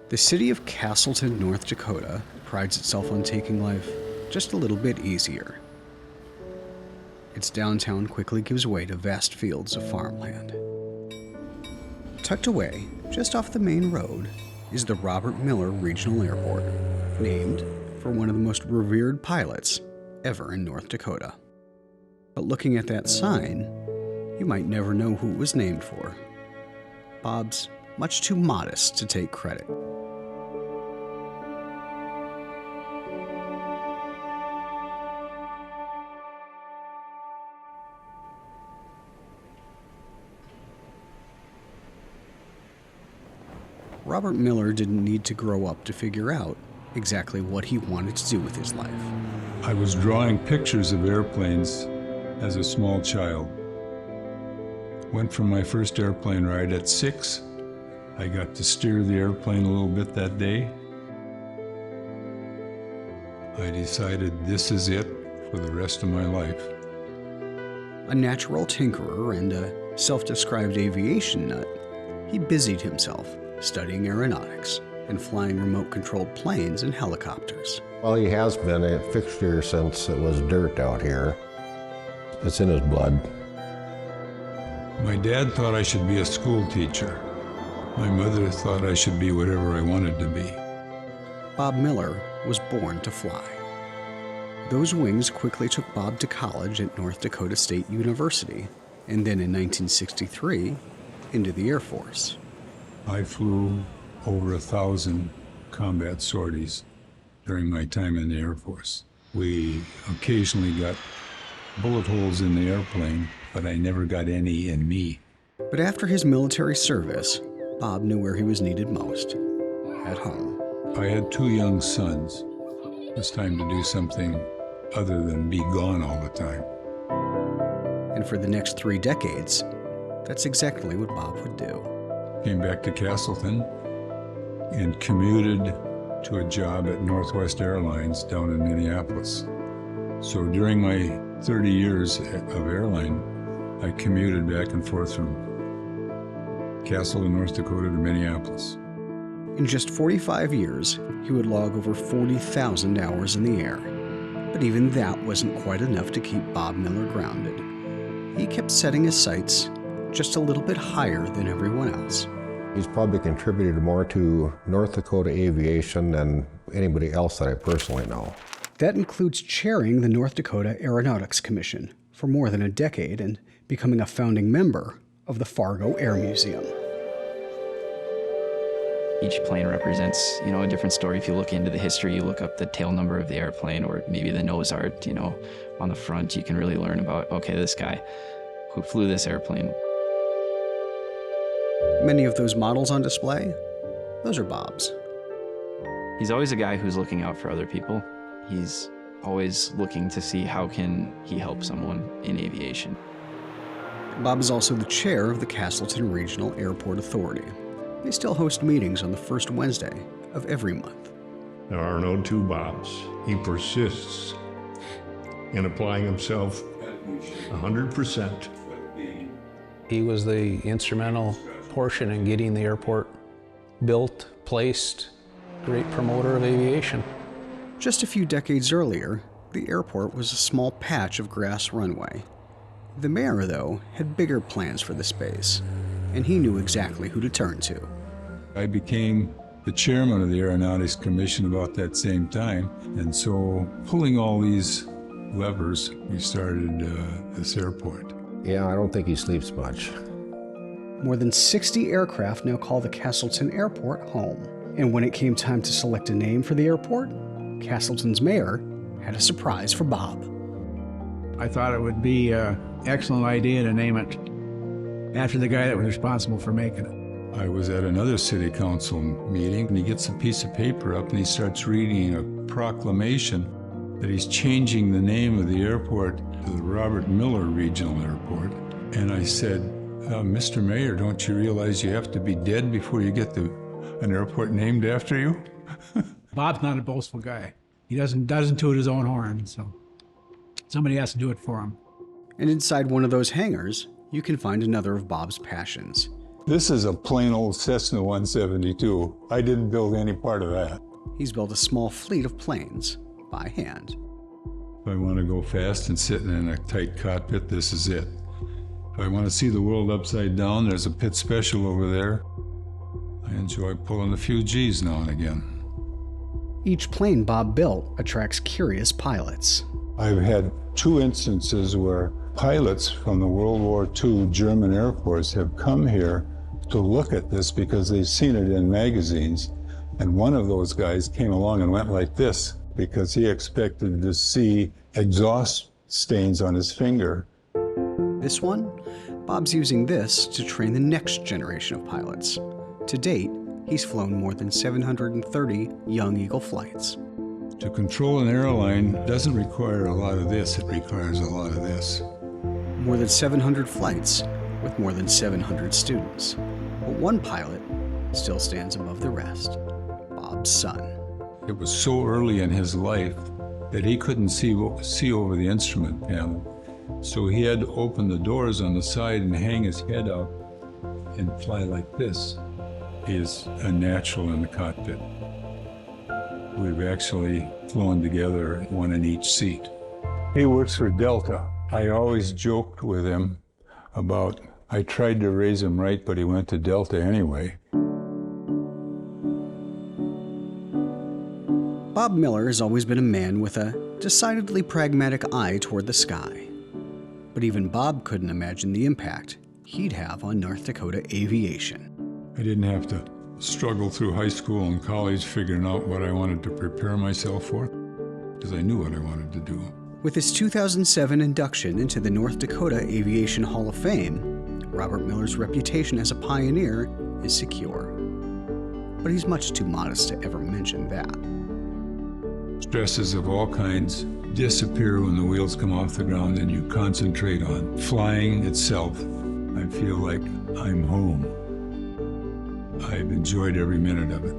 The city of Castleton, North Dakota, prides itself on taking life just a little bit easier. Its downtown quickly gives way to vast fields of farmland. Tucked away, just off the main road, is the Robert Miller Regional Airport, named for one of the most revered pilots ever in North Dakota. But looking at that sign, you might never know who it was named for. Bob's much too modest to take credit. Robert Miller didn't need to grow up to figure out exactly what he wanted to do with his life. I was drawing pictures of airplanes as a small child. Went for my first airplane ride at 6. I got to steer the airplane a little bit that day. I decided this is it for the rest of my life. A natural tinkerer and a self-described aviation nut, he busied himself studying aeronautics and flying remote-controlled planes and helicopters. Well, he has been a fixture since it was dirt out here. It's in his blood. My dad thought I should be a school teacher. My mother thought I should be whatever I wanted to be. Bob Miller was born to fly. Those wings quickly took Bob to college at North Dakota State University, and then in 1963, into the Air Force. I flew over 1,000 combat sorties during my time in the Air Force. We occasionally got bullet holes in the airplane, but I never got any in me. But after his military service, Bob knew where he was needed most, at home. I had 2 young sons. It was time to do something other than be gone all the time. And for the next 3 decades, that's exactly what Bob would do. Came back to Castleton and commuted to a job at Northwest Airlines down in Minneapolis. So during my 30 years of airline, I commuted back and forth from Castleton, North Dakota to Minneapolis. In just 45 years, he would log over 40,000 hours in the air. But even that wasn't quite enough to keep Bob Miller grounded. He kept setting his sights just a little bit higher than everyone else. He's probably contributed more to North Dakota Aviation than anybody else that I personally know. That includes chairing the North Dakota Aeronautics Commission for more than a decade and becoming a founding member of the Fargo Air Museum. Each plane represents, a different story. If you look into the history, you look up the tail number of the airplane or maybe the nose art, on the front, you can really learn about, okay, this guy who flew this airplane. Many of those models on display, those are Bob's. He's always a guy who's looking out for other people. He's always looking to see how can he help someone in aviation. Bob is also the chair of the Castleton Regional Airport Authority. They still host meetings on the first Wednesday of every month. There are no two Bobs. He persists in applying himself 100%. He was the instrumental portion in getting the airport built, placed, great promoter of aviation. Just a few decades earlier, the airport was a small patch of grass runway. The mayor, though, had bigger plans for the space, and he knew exactly who to turn to. I became the chairman of the Aeronautics Commission about that same time, and so pulling all these levers, we started this airport. Yeah, I don't think he sleeps much. More than 60 aircraft now call the Castleton Airport home. And when it came time to select a name for the airport, Castleton's mayor had a surprise for Bob. I thought it would be an excellent idea to name it after the guy that was responsible for making it. I was at another city council meeting, and he gets a piece of paper up and he starts reading a proclamation that he's changing the name of the airport to the Robert Miller Regional Airport. And I said, Mr. Mayor, don't you realize you have to be dead before you get an airport named after you? Bob's not a boastful guy. He doesn't toot his own horn, so somebody has to do it for him. And inside one of those hangars, you can find another of Bob's passions, This is a plain old Cessna 172. I didn't build any part of that. He's built a small fleet of planes by hand. If I want to go fast and sitting in a tight cockpit, this is it. If I want to see the world upside down, there's a pit special over there. I enjoy pulling a few G's now and again. Each plane Bob built attracts curious pilots. I've had 2 instances where pilots from the World War II German Air Force have come here to look at this because they've seen it in magazines. And one of those guys came along and went like this because he expected to see exhaust stains on his finger. This one, Bob's using this to train the next generation of pilots. To date, he's flown more than 730 Young Eagle flights. To control an airline doesn't require a lot of this, it requires a lot of this. More than 700 flights with more than 700 students. But one pilot still stands above the rest, Bob's son. It was so early in his life that he couldn't see over the instrument panel. So he had to open the doors on the side and hang his head out and fly like this. He is a natural in the cockpit. We've actually flown together, one in each seat. He works for Delta. I always joked with him about, I tried to raise him right, but he went to Delta anyway. Bob Miller has always been a man with a decidedly pragmatic eye toward the sky. But even Bob couldn't imagine the impact he'd have on North Dakota aviation. I didn't have to struggle through high school and college figuring out what I wanted to prepare myself for, because I knew what I wanted to do. With his 2007 induction into the North Dakota Aviation Hall of Fame, Robert Miller's reputation as a pioneer is secure. But he's much too modest to ever mention that. Stresses of all kinds disappear when the wheels come off the ground and you concentrate on flying itself. I feel like I'm home. I've enjoyed every minute of it.